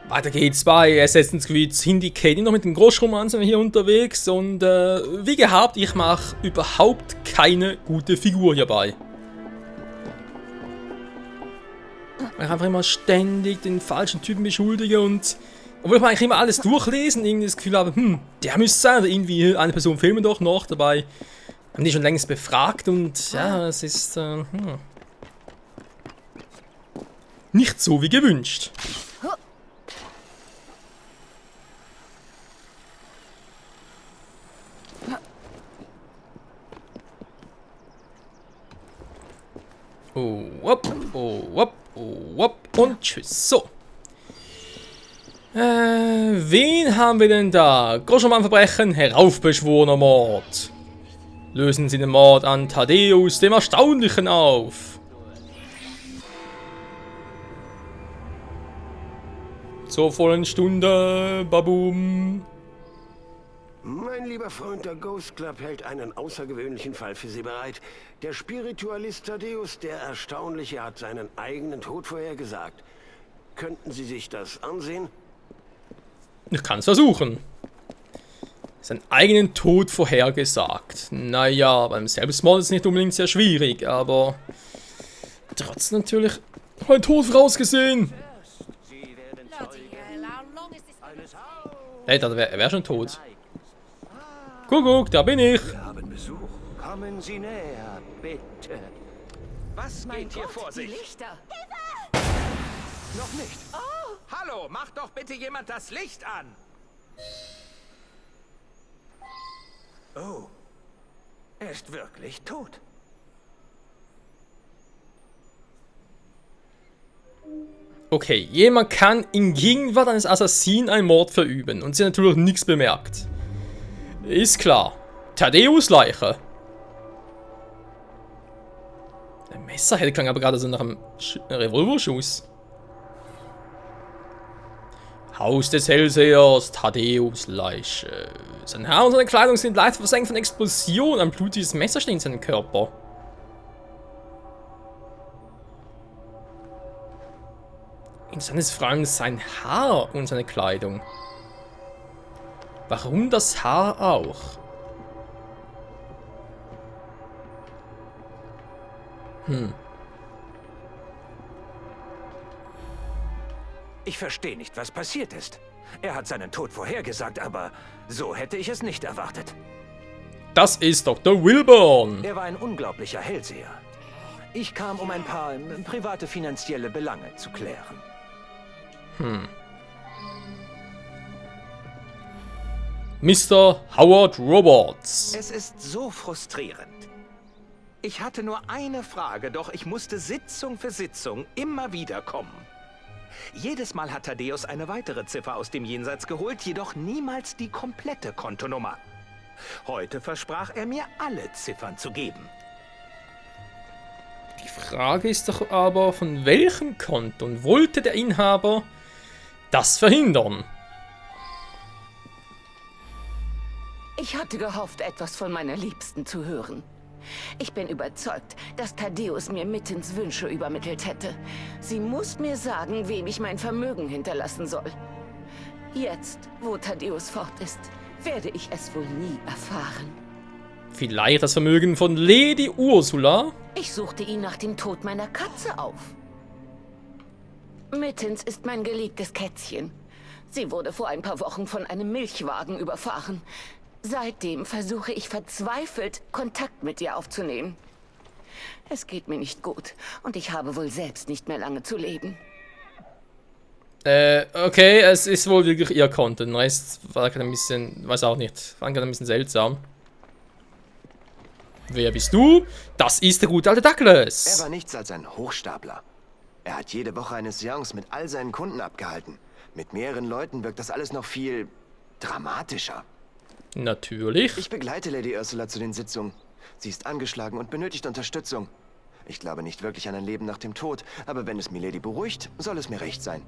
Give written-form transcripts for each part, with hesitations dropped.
Weiter geht's bei Assassin's Creed Syndicate. Noch mit dem Groschroman sind wir hier unterwegs und wie gehabt, ich mache überhaupt keine gute Figur hierbei. Weil ich einfach immer ständig den falschen Typen beschuldige und obwohl ich mir eigentlich immer alles durchlesen, irgendwie das Gefühl habe, der müsste sein, oder irgendwie eine Person filmen doch noch, dabei haben die schon längst befragt und ja, es ist nicht so wie gewünscht. Oh, und tschüss. So. Wen haben wir denn da? Groschenmann-Verbrechen, heraufbeschworener Mord. Lösen Sie den Mord an Thaddeus, dem Erstaunlichen, auf. Zur vollen Stunde, babum. Mein lieber Freund, der Ghost Club hält einen außergewöhnlichen Fall für Sie bereit. Der Spiritualist Thaddeus, der Erstaunliche, hat seinen eigenen Tod vorhergesagt. Könnten Sie sich das ansehen? Ich kann es versuchen. Seinen eigenen Tod vorhergesagt. Naja, beim Selbstmord ist es nicht unbedingt sehr schwierig, aber trotzdem natürlich mein Tod vorausgesehen. Ey, er wär schon tot. Kuckuck, da bin ich. Wir haben Besuch. Kommen Sie näher, bitte. Was geht hier vor sich? Lichter. Noch nicht. Hallo, macht doch bitte jemand das Licht an! Oh. Er ist wirklich tot. Okay, jemand kann in Gegenwart eines Assassinen einen Mord verüben und sie hat natürlich nichts bemerkt. Ist klar. Thaddeus Leiche. Ein Messer hätte klang aber gerade so nach einem Revolverschuss. Haus des Hellsehers, Thaddeus Leiche. Sein Haar und seine Kleidung sind leicht versenkt von Explosion. Ein blutiges Messer steht in seinem Körper. Interessant ist vor allem sein Haar und seine Kleidung. Warum das Haar auch? Ich verstehe nicht, was passiert ist. Er hat seinen Tod vorhergesagt, aber so hätte ich es nicht erwartet. Das ist Dr. Wilburn. Er war ein unglaublicher Hellseher. Ich kam, um ein paar private finanzielle Belange zu klären. Mr. Howard Roberts. Es ist so frustrierend. Ich hatte nur eine Frage, doch ich musste Sitzung für Sitzung immer wieder kommen. Jedes Mal hat Thaddeus eine weitere Ziffer aus dem Jenseits geholt, jedoch niemals die komplette Kontonummer. Heute versprach er mir, alle Ziffern zu geben. Die Frage ist doch aber, von welchem Konto und wollte der Inhaber das verhindern? Ich hatte gehofft, etwas von meiner Liebsten zu hören. Ich bin überzeugt, dass Thaddeus mir Mittens Wünsche übermittelt hätte. Sie muss mir sagen, wem ich mein Vermögen hinterlassen soll. Jetzt, wo Thaddeus fort ist, werde ich es wohl nie erfahren. Vielleicht das Vermögen von Lady Ursula? Ich suchte ihn nach dem Tod meiner Katze auf. Mittens ist mein geliebtes Kätzchen. Sie wurde vor ein paar Wochen von einem Milchwagen überfahren. Seitdem versuche ich verzweifelt, Kontakt mit ihr aufzunehmen. Es geht mir nicht gut und ich habe wohl selbst nicht mehr lange zu leben. Okay, es ist wohl wirklich ihr Konto. Den Rest war gerade ein bisschen, weiß auch nicht, war gerade ein bisschen seltsam. Wer bist du? Das ist der gute alte Er Douglas. war nichts als ein Hochstapler. Er hat jede Woche eine Seance mit all seinen Kunden abgehalten. Mit mehreren Leuten wirkt das alles noch viel dramatischer. Natürlich. Ich begleite Lady Ursula zu den Sitzungen. Sie ist angeschlagen und benötigt Unterstützung. Ich glaube nicht wirklich an ein Leben nach dem Tod, aber wenn es Milady beruhigt, soll es mir recht sein.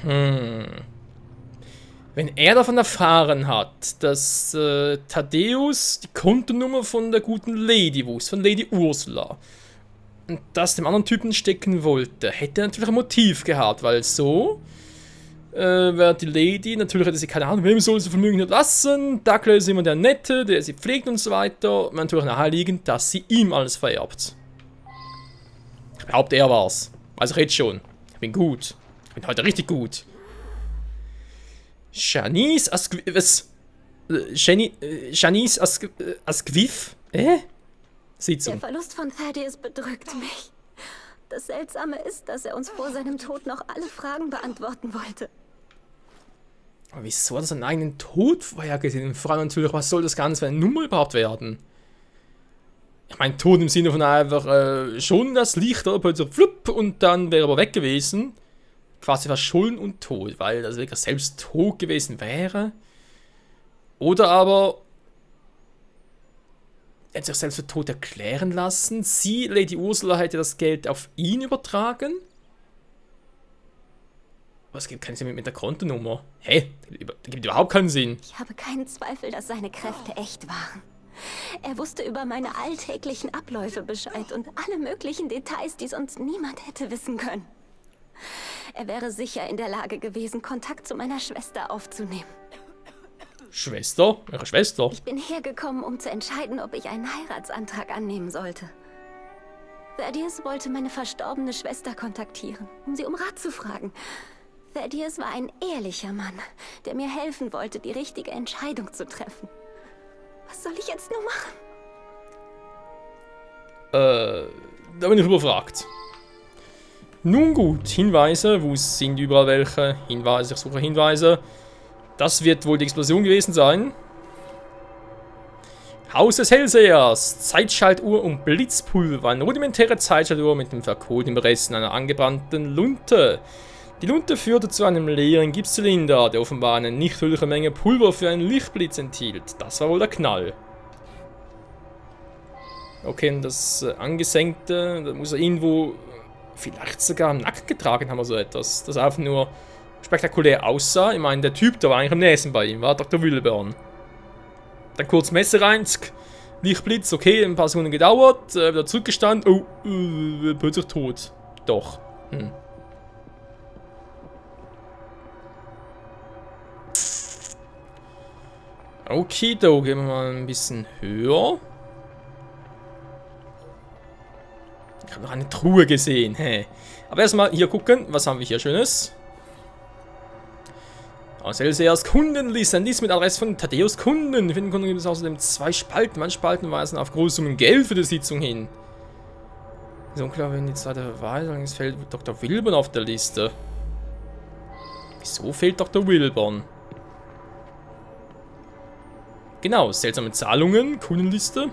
Wenn er davon erfahren hat, dass Thaddeus die Kontonummer von der guten Lady wusste, von Lady Ursula, und das dem anderen Typen stecken wollte, hätte er natürlich ein Motiv gehabt, weil so während die Lady, natürlich hatte sie keine Ahnung, wem soll sie Vermögen lassen. Douglas ist immer der Nette, der sie pflegt und so weiter. Natürlich naheliegend, dass sie ihm alles vererbt. Ich behaupte, er war's. Also ich rede schon. Ich bin gut. Ich bin heute richtig gut. Janice Asquith? Sitzung. Der Verlust von Thaddeus bedrückt mich. Das Seltsame ist, dass er uns vor seinem Tod noch alle Fragen beantworten wollte. Aber wieso hat er seinen eigenen Tod vorhergesehen? Und vor allem natürlich, was soll das Ganze für eine Nummer überhaupt werden? Ich meine, Tod im Sinne von einfach schon das Licht, oder? So flupp, und dann wäre er aber weg gewesen. Quasi verschollen und tot, weil das wirklich selbst tot gewesen wäre. Oder aber er hat sich selbst für tot erklären lassen. Sie, Lady Ursula, hätte das Geld auf ihn übertragen. Aber es gibt keinen Sinn mit der Kontonummer. Hä? Das gibt überhaupt keinen Sinn. Ich habe keinen Zweifel, dass seine Kräfte echt waren. Er wusste über meine alltäglichen Abläufe Bescheid und alle möglichen Details, die sonst niemand hätte wissen können. Er wäre sicher in der Lage gewesen, Kontakt zu meiner Schwester aufzunehmen. Schwester? Ihre Schwester? Ich bin hergekommen, um zu entscheiden, ob ich einen Heiratsantrag annehmen sollte. Thaddeus wollte meine verstorbene Schwester kontaktieren, um sie um Rat zu fragen. Thaddeus war ein ehrlicher Mann, der mir helfen wollte, die richtige Entscheidung zu treffen. Was soll ich jetzt nur machen? Da bin ich überfragt. Nun gut, Hinweise. Wo sind überall welche? Hinweise, ich suche Hinweise. Das wird wohl die Explosion gewesen sein. Haus des Hellsehers. Zeitschaltuhr und Blitzpulver. Eine rudimentäre Zeitschaltuhr mit dem verkohlten Resten einer angebrannten Lunte. Die Lunte führte zu einem leeren Gipszylinder, der offenbar eine nicht hüllige Menge Pulver für einen Lichtblitz enthielt. Das war wohl der Knall. Okay, und das Angesenkte, da muss er irgendwo vielleicht sogar am Nacken getragen haben oder so etwas. Das einfach nur spektakulär aussah. Ich meine, der Typ, der war eigentlich am nächsten bei ihm, war Dr. Wilburn. Dann kurz Messer rein, Lichtblitz, okay, ein paar Sekunden gedauert, wieder zurückgestanden, oh, plötzlich tot. Doch. Okay, da gehen wir mal ein bisschen höher. Ich habe noch eine Truhe gesehen, hä. Aber erstmal hier gucken, was haben wir hier Schönes? Aus Hellsehers Kundenliste, ein Liste mit Adresse von Thaddeus Kunden. Für den Kunden gibt es außerdem 2 Spalten. Manche Spalten weisen auf Großsummen Geld für die Sitzung hin. Ist unklar, wenn die zweite Verweisung ist, fehlt Dr. Wilburn auf der Liste. Wieso fehlt Dr. Wilburn? Genau, seltsame Zahlungen, Kundenliste,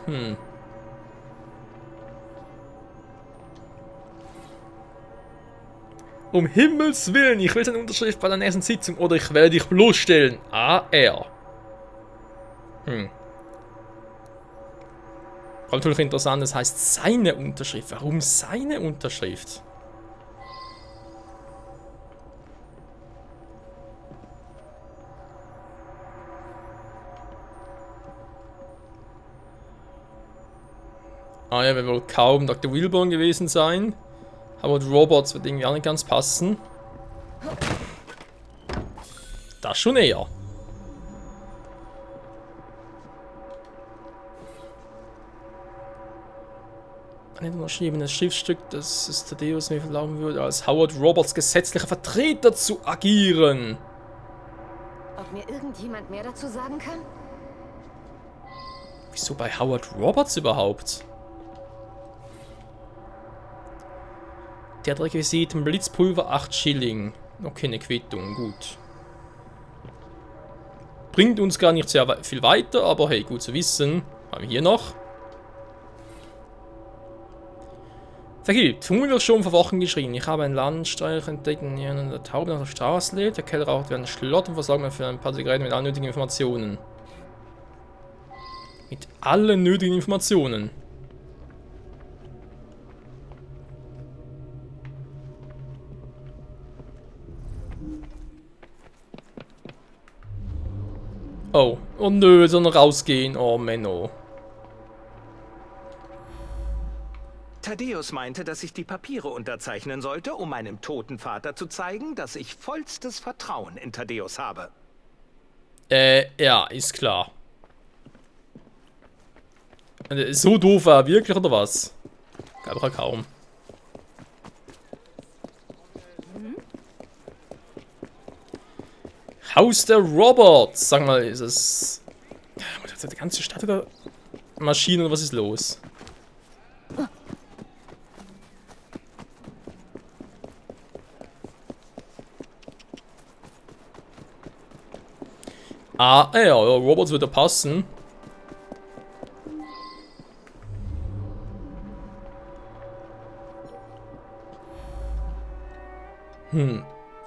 Um Himmels Willen, ich will seine Unterschrift bei der nächsten Sitzung oder ich werde dich bloßstellen. AR. Natürlich interessant, das heißt seine Unterschrift. Warum seine Unterschrift? Ah ja, wird wohl kaum Dr. Wilburn gewesen sein. Aber Robots wird irgendwie auch nicht ganz passen. Das schon eher. Ein unterschriebenes Schriftstück, das es Thaddeus mir erlauben würde, als Howard Roberts gesetzlicher Vertreter zu agieren. Ob mir irgendjemand mehr dazu sagen kann? Wieso bei Howard Roberts überhaupt? Der hat Requisiten, Blitzpulver 8 Schilling. Okay, eine Quittung, gut. Bringt uns gar nicht sehr viel weiter, aber hey, gut zu wissen. Haben wir hier noch? Vergibt, vermutlich schon vor Wochen geschrien. Ich habe einen Landstreicher entdeckt, der in der Taube nach der Straße lebt. Der Keller raucht wie ein Schlott und versorgt mir für ein paar Zigaretten mit allen nötigen Informationen. Mit allen nötigen Informationen. Oh, oh nö, sondern rausgehen. Oh, Menno. Thaddeus meinte, dass ich die Papiere unterzeichnen sollte, um meinem toten Vater zu zeigen, dass ich vollstes Vertrauen in Thaddeus habe. Ja, ist klar. So doof war er wirklich, oder was? Gab er kaum. Haus der Roberts. Sag mal, ist es... Die ganze Stadt oder Maschinen oder was ist los? Ah, ja, Roberts würde passen.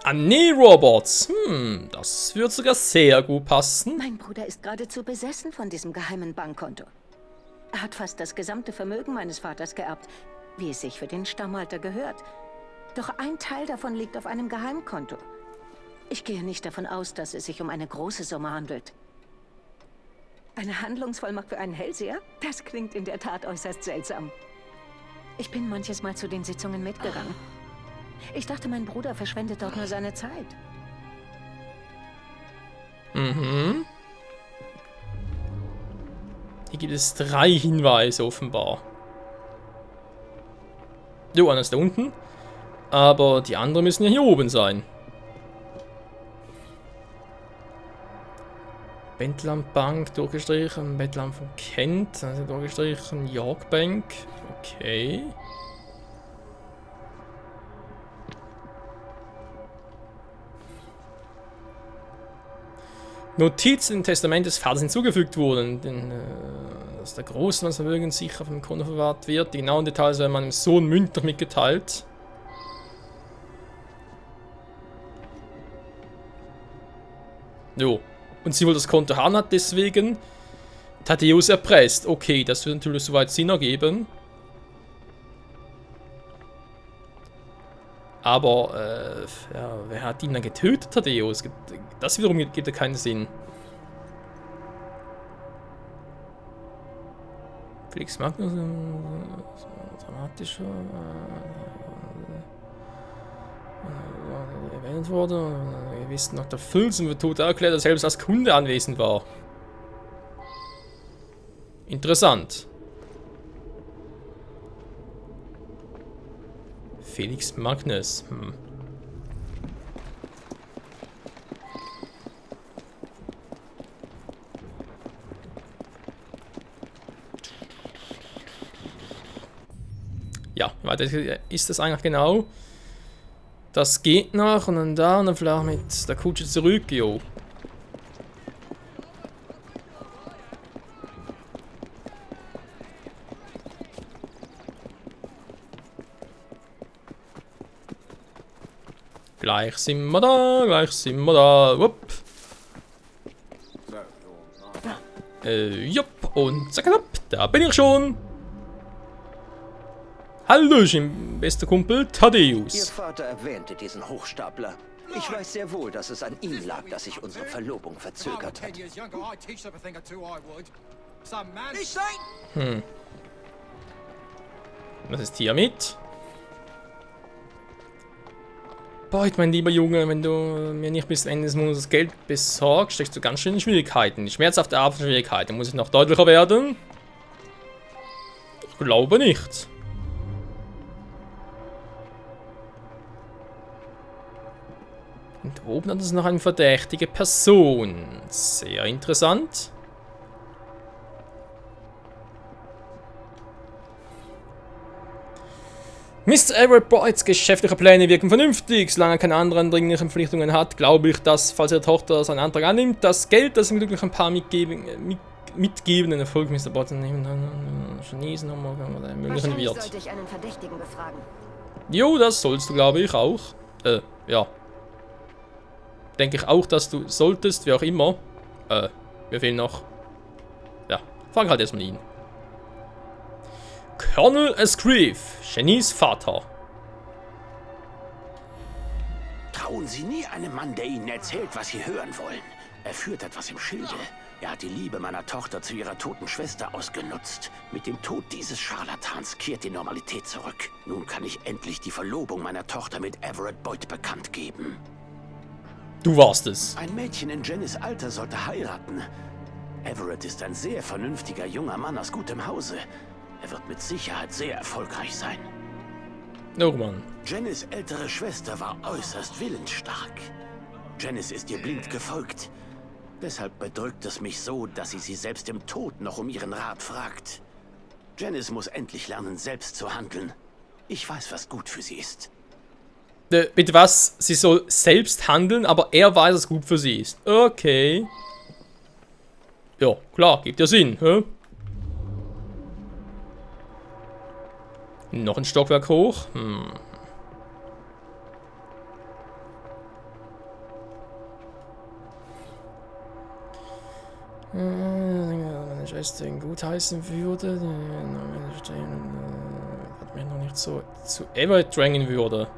Ah, nee, Roberts. Das würde sogar sehr gut passen. Mein Bruder ist geradezu besessen von diesem geheimen Bankkonto. Er hat fast das gesamte Vermögen meines Vaters geerbt, wie es sich für den Stammhalter gehört. Doch ein Teil davon liegt auf einem Geheimkonto. Ich gehe nicht davon aus, dass es sich um eine große Summe handelt. Eine Handlungsvollmacht für einen Hellseher? Das klingt in der Tat äußerst seltsam. Ich bin manches Mal zu den Sitzungen mitgegangen. Ich dachte, mein Bruder verschwendet dort nur seine Zeit. Mhm. Hier gibt es 3 Hinweise offenbar. Jo, einer ist da unten. Aber die anderen müssen ja hier oben sein. Bentlam Bank durchgestrichen, Bentlam von Kent, also durchgestrichen, York Bank. Okay. Notizen im Testament des Vaters hinzugefügt wurden, denn dass der große Vermögen sicher auf dem Konto verwahrt wird. Die genauen Details werden meinem Sohn mündlich mitgeteilt. Jo. Und sie wohl das Konto haben hat, deswegen Thaddeus erpresst. Okay, das würde natürlich soweit Sinn ergeben. Aber, ja, wer hat ihn dann getötet, Thaddeus? Das wiederum gibt ja keinen Sinn. Felix Magnus, dramatischer, erwähnt wurde. Wir wissen noch, der Filzen wird tot erklärt, dass er selbst als Kunde anwesend war. Interessant. Felix Magnus. Ja, weiter ist das eigentlich genau. Das geht noch und dann da und dann vielleicht mit der Kutsche zurück, jo. Gleich sind wir da, gleich sind wir da. Wupp. Jupp, und zack, da bin ich schon. Hallöchen, bester Kumpel Thaddeus. Ihr Vater erwähnte diesen Hochstapler. Ich weiß sehr wohl, dass es an ihm lag, dass sich unsere Verlobung verzögert hat. Was ist hier mit? Boah, mein lieber Junge, wenn du mir nicht bis Ende des Monats Geld besorgst, steckst du ganz schön in Schwierigkeiten. Die schmerzhafte Art von Schwierigkeiten. Muss ich noch deutlicher werden? Ich glaube nicht. Und oben hat es noch eine verdächtige Person. Sehr interessant. Mr. Everett Brights geschäftliche Pläne wirken vernünftig. Solange er keine anderen dringlichen Verpflichtungen hat, glaube ich, dass, falls ihre Tochter seinen Antrag annimmt, das Geld, das ihm glücklich ein paar mitgebenden Erfolg Mr. Botton nehmen, Chinesen oder möglichen wird. Sollte ich einen Verdächtigen befragen. Jo, das sollst du, glaube ich, auch. Ja. Denke ich auch, dass du solltest, wie auch immer. Mir fehlen noch. Ja, frag halt erstmal ihn. Colonel Escrive, Genies Vater. Trauen Sie nie einem Mann, der Ihnen erzählt, was Sie hören wollen. Er führt etwas im Schilde. Er hat die Liebe meiner Tochter zu ihrer toten Schwester ausgenutzt. Mit dem Tod dieses Scharlatans kehrt die Normalität zurück. Nun kann ich endlich die Verlobung meiner Tochter mit Everett Boyd bekannt geben. Du warst es. Ein Mädchen in Jennys Alter sollte heiraten. Everett ist ein sehr vernünftiger junger Mann aus gutem Hause. Er wird mit Sicherheit sehr erfolgreich sein. Oh Mann. Jennys ältere Schwester war äußerst willensstark. Janice ist ihr blind gefolgt. Deshalb bedrückt es mich so, dass sie selbst im Tod noch um ihren Rat fragt. Janice muss endlich lernen, selbst zu handeln. Ich weiß, was gut für sie ist. Bitte was? Sie soll selbst handeln, aber er weiß, was gut für sie ist. Okay. Ja, klar, gibt ja Sinn, hä? Noch ein Stockwerk hoch. Meine Schwester ihn gutheißen würde, hat mich noch nicht so zu Everett drängen würde.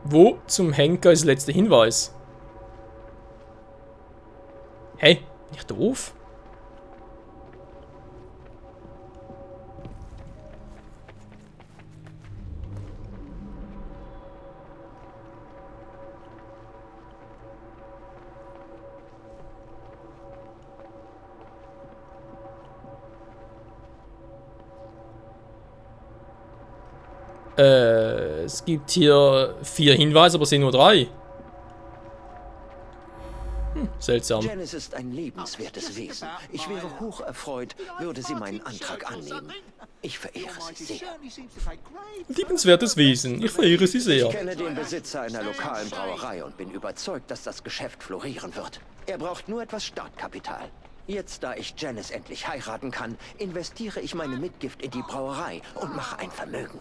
Wo zum Henker ist der letzte Hinweis? Hey, nicht doof? Es gibt hier 4 Hinweise, aber es sind nur 3. Seltsam. Janice ist ein liebenswertes Wesen. Ich wäre hoch erfreut, würde sie meinen Antrag annehmen. Ich verehre sie sehr. Liebenswertes Wesen. Ich verehre sie sehr. Ich kenne den Besitzer einer lokalen Brauerei und bin überzeugt, dass das Geschäft florieren wird. Er braucht nur etwas Startkapital. Jetzt, da ich Janice endlich heiraten kann, investiere ich meine Mitgift in die Brauerei und mache ein Vermögen.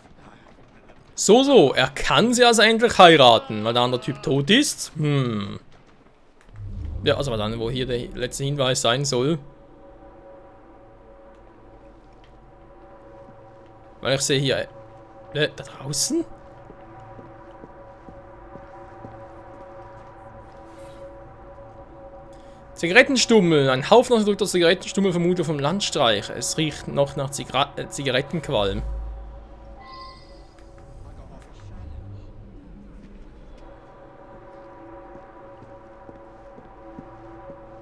So, er kann sie also endlich heiraten, weil der andere Typ tot ist. Ja, also dann, wo hier der letzte Hinweis sein soll. Weil ich sehe hier... da draußen? Zigarettenstummel. Ein Haufen ausgedrückter Zigarettenstummel, vermutlich vom Landstreich. Es riecht noch nach Zigarettenqualm.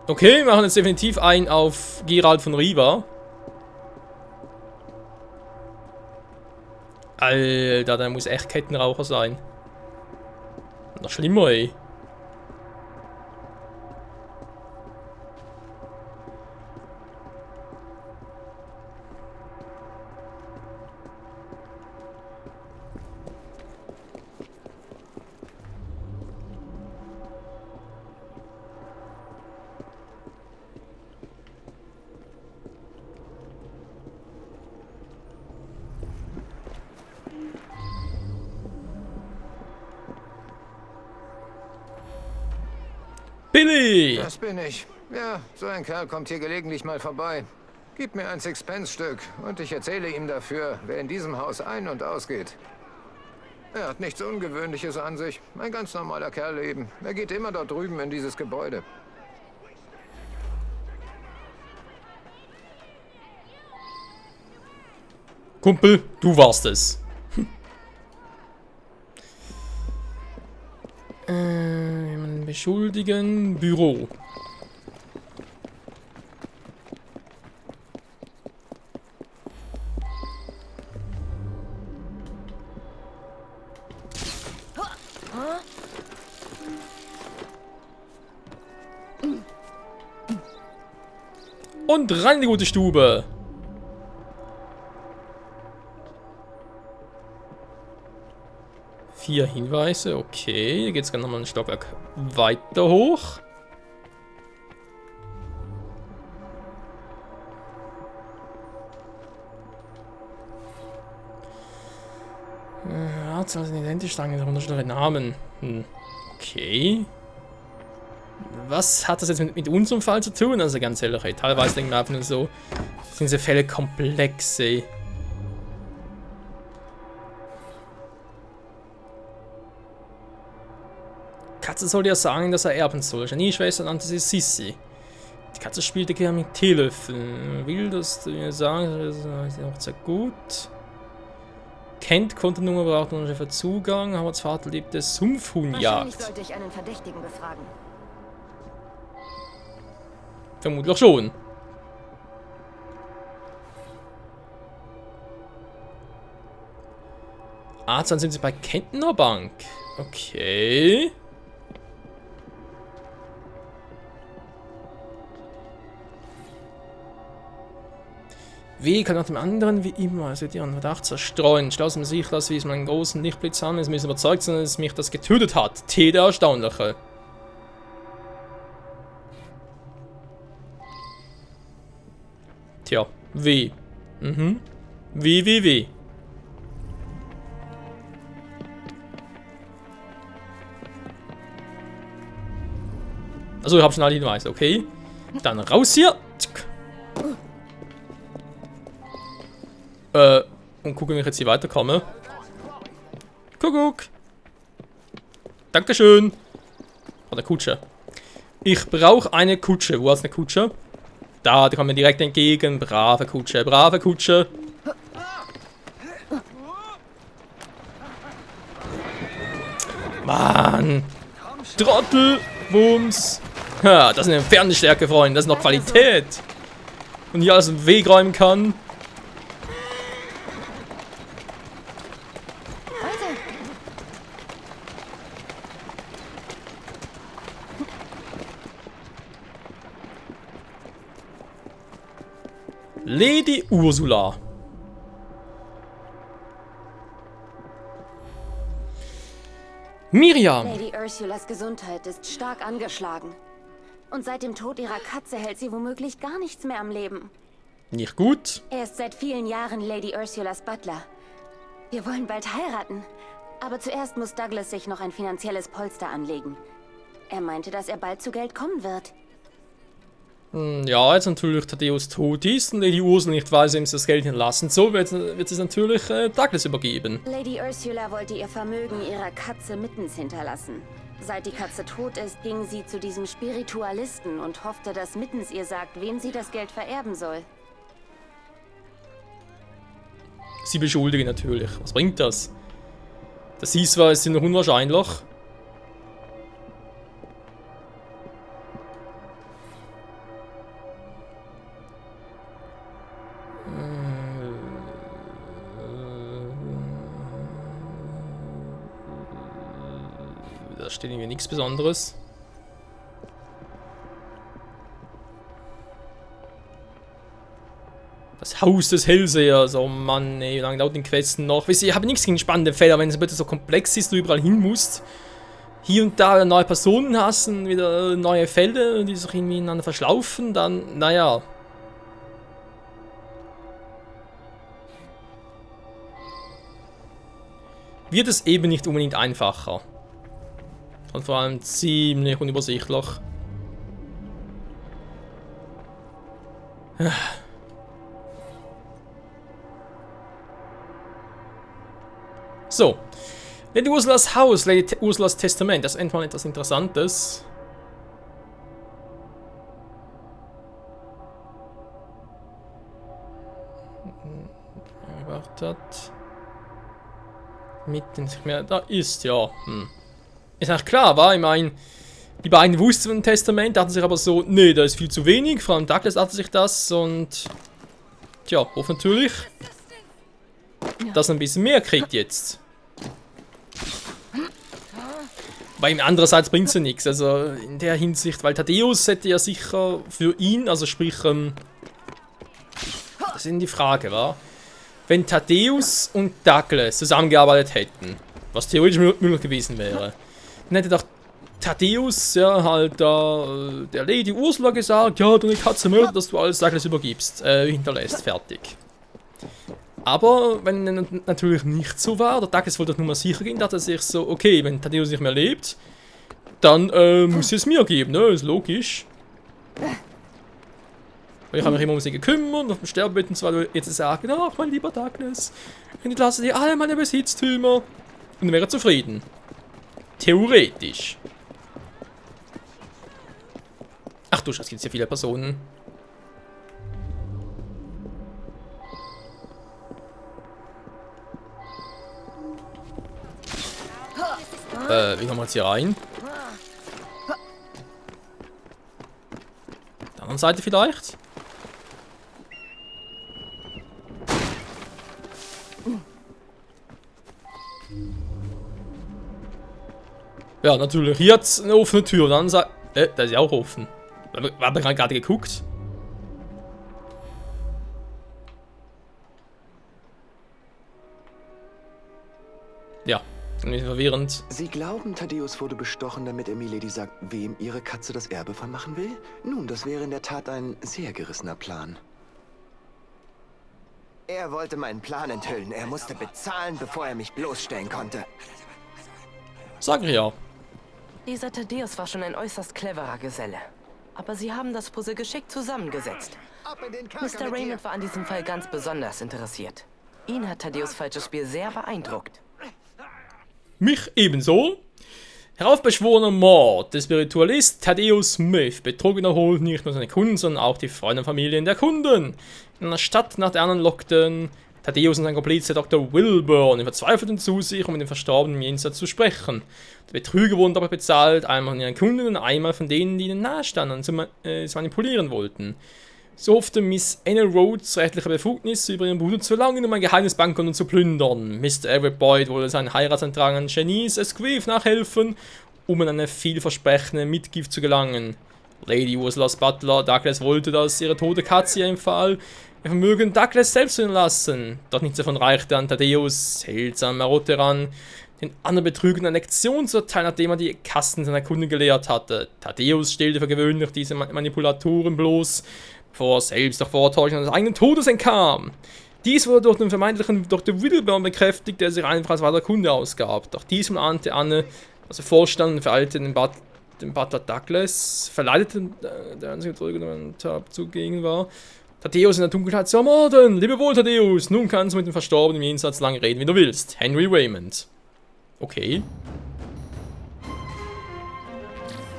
Okay, wir machen jetzt definitiv einen auf Geralt von Riva. Alter, der muss echt Kettenraucher sein. Noch schlimmer, ey. Billy! Das bin ich. Ja, so ein Kerl kommt hier gelegentlich mal vorbei. Gib mir ein Sixpence-Stück und ich erzähle ihm dafür, wer in diesem Haus ein- und ausgeht. Er hat nichts Ungewöhnliches an sich. Ein ganz normaler Kerl eben. Er geht immer dort drüben in dieses Gebäude. Kumpel, du warst es. Jemanden beschuldigen. Büro. Und rein in die gute Stube. Vier Hinweise, okay. Hier geht es gerne nochmal ein Stockwerk weiter hoch. Ja, das sind identisch, sagen unterschiedliche Namen. Okay. Was hat das jetzt mit unserem Fall zu tun? Also ganz ehrlich, teilweise denken wir einfach nur so, sind diese Fälle komplex, ey. Katze soll ja sagen, dass er erben soll. Janies Schwester nannte sie Sissi. Die Katze spielte gerne mit Teelöffeln. Will das dir sagen, das ist auch sehr gut. Kennt Kontonummer, braucht nur für Zugang. Howards Vater liebte Sumpfhuhnjagd. Wahrscheinlich sollte ich einen Verdächtigen befragen. Vermutlich schon. Dann sind sie bei Kentner Bank. Okay. Wie kann nach dem anderen wie immer, also die anderen Verdacht zerstreuen. Schloss im Sichtlass, wie es meinen großen Lichtblitz an. Es müssen überzeugt sein, dass es mich das getötet hat. T der Erstaunliche. Tja, wie? Wie. Also, ich habe schon alle Hinweise, okay. Dann raus hier. Und gucken, wie ich jetzt hier weiterkomme. Kuckuck. Dankeschön. Eine Kutsche. Ich brauche eine Kutsche. Wo ist eine Kutsche? Da, die kommen mir direkt entgegen. Brave Kutsche, brave Kutsche. Mann. Trottel. Bums. Ja, das ist eine Fernstärke, Freunde. Das ist noch Qualität. Und hier alles im Weg räumen kann. Lady Ursula. Miriam. Lady Ursulas Gesundheit ist stark angeschlagen. Und seit dem Tod ihrer Katze hält sie womöglich gar nichts mehr am Leben. Nicht gut. Er ist seit vielen Jahren Lady Ursulas Butler. Wir wollen bald heiraten. Aber zuerst muss Douglas sich noch ein finanzielles Polster anlegen. Er meinte, dass er bald zu Geld kommen wird. Ja, jetzt natürlich Thaddeus tot ist und Lady Ursula nicht weiß, wem sie das Geld hinterlassen. So wird sie es natürlich Douglas übergeben. Lady Ursula wollte ihr Vermögen ihrer Katze Mittens hinterlassen. Seit die Katze tot ist, ging sie zu diesem Spiritualisten und hoffte, dass Mittens ihr sagt, wem sie das Geld vererben soll. Sie beschuldigen natürlich. Was bringt das? Das hieß zwar, es sind noch unwahrscheinlich. Da steht irgendwie nichts Besonderes. Das Haus des Hellsehers, oh Mann, ey, wie lange dauert den Questen noch? Weißt du, ich habe nichts gegen spannende Fälle, wenn es bitte so komplex ist, du überall hin musst. Hier und da neue Personen hast und wieder neue Fälle, die sich irgendwie ineinander verschlaufen, dann, naja. Wird es eben nicht unbedingt einfacher. Und vor allem ziemlich unübersichtlich. So. Lady Ursulas Haus, Lady Ursulas Testament. Das ist endlich mal etwas Interessantes. Wartet. Mitten sich mehr. Da ist ja. Ist eigentlich klar, war? Ich meine, die beiden wussten von dem Testament, dachten sich aber so, nee, da ist viel zu wenig. Vor allem Douglas dachte sich das und. Tja, hofft natürlich, dass er ein bisschen mehr kriegt jetzt. Weil andererseits bringt es ja nichts. Also in der Hinsicht, weil Thaddeus hätte ja sicher für ihn, also sprich, das ist die Frage, wa? Wenn Thaddeus und Douglas zusammengearbeitet hätten, was theoretisch möglich gewesen wäre, dann hätte doch Thaddeus ja halt der Lady Ursula gesagt, ja, du eine Katze möchte, dass du alles Douglas übergibst, hinterlässt, fertig. Aber wenn natürlich nicht so war, der Douglas wollte nur mal sicher gehen, dachte er sich so, okay, wenn Thaddeus nicht mehr lebt, dann muss es mir geben, ne, ist logisch. Weil ich habe mich immer um sie gekümmert, auf dem Sterbebett und zwar jetzt sagen, ach mein lieber Douglas, ich lasse dir alle meine Besitztümer und dann wäre er zufrieden. Theoretisch. du Scheiße, gibt es ja viele Personen. Wie kommen wir jetzt hier rein? Der anderen Seite vielleicht? Ja, natürlich. Hier hat es eine offene Tür. Dann da ist ja auch offen. Wir haben gerade geguckt. Ja, ein bisschen verwirrend. Sie glauben, Thaddeus wurde bestochen, damit er Milady sagt, wem ihre Katze das Erbe vermachen will? Nun, das wäre in der Tat ein sehr gerissener Plan. Er wollte meinen Plan enthüllen. Er musste bezahlen, bevor er mich bloßstellen konnte. Sag ich ja. Dieser Thaddeus war schon ein äußerst cleverer Geselle. Aber sie haben das Puzzle geschickt zusammengesetzt. Mr. Raymond war an diesem Fall ganz besonders interessiert. Ihn hat Thaddeus falsches Spiel sehr beeindruckt. Mich ebenso. Heraufbeschworener Mord. Der Spiritualist Thaddeus Smith betrug wiederholt nicht nur seine Kunden, sondern auch die Freunde und Familien der Kunden. In einer Stadt nach der anderen lockten Thaddeus und sein Komplize Dr. Wilburn in verzweifelten zu sich, um mit dem Verstorbenen im Jenseits zu sprechen. Der Betrüger wurden dabei bezahlt, einmal von ihren Kunden und einmal von denen, die ihnen nahestanden und sie manipulieren wollten. So hoffte Miss Anna Rhodes rechtliche Befugnis über ihren Bruder zu erlangen, um ein geheimes Bankkonto zu plündern. Mr. Everett Boyd wollte seinen Heiratsantrag an Janice Esquive nachhelfen, um an eine vielversprechende Mitgift zu gelangen. Lady Ursulas Butler Douglas wollte, dass ihre tote Katze ihr empfahl, ihr Vermögen Douglas selbst zu hinterlassen. Doch nichts davon reichte an Thaddeus seltsam Marotte ran, den anderen Betrügern eine Lektion zu erteilen, nachdem er die Kasten seiner Kunden gelehrt hatte. Thaddeus stellte für gewöhnlich diese Manipulatoren bloß, bevor er selbst durch Vortäuschung seines eigenen Todes entkam. Dies wurde durch den vermeintlichen Dr. Wilburn bekräftigt, der sich einfach als wahrer Kunde ausgab. Doch diesem ahnte Anne, dass er vorstand und vereilte den Butler Douglas, verleitete der einzige Betrüger, der zugegen war, Thaddeus in der Dunkelheit zu ermorden. Lebe wohl, Thaddeus, nun kannst du mit dem Verstorbenen im Jenseits lange reden, wie du willst. Henry Raymond. Okay.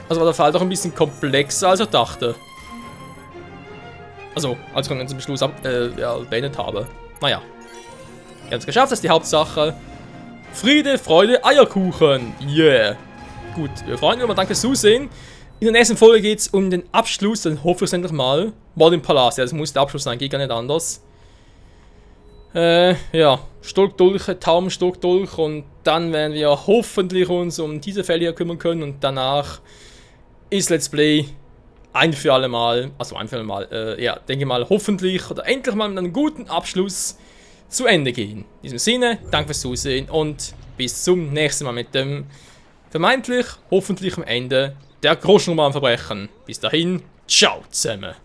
Also war der Fall doch ein bisschen komplexer, als ich dachte. Also, als ich den ganzen Beschluss beendet habe. Naja. Wir haben es geschafft, das ist die Hauptsache. Friede, Freude, Eierkuchen. Yeah. Gut, wir freuen uns, danke fürs Zusehen. In der nächsten Folge geht es um den Abschluss, dann hoffe ich es endlich mal. Mord im Palast, ja, das muss der Abschluss sein, geht gar nicht anders. Ja, Stockdolche, Taubenstockdolch und dann werden wir hoffentlich uns um diese Fälle hier kümmern können und danach ist Let's Play ein für alle Mal, ja, denke mal hoffentlich oder endlich mal mit einem guten Abschluss zu Ende gehen. In diesem Sinne, danke fürs Zusehen und bis zum nächsten Mal mit dem vermeintlich, hoffentlich am Ende der Groschenromanverbrechen. Bis dahin, ciao zusammen.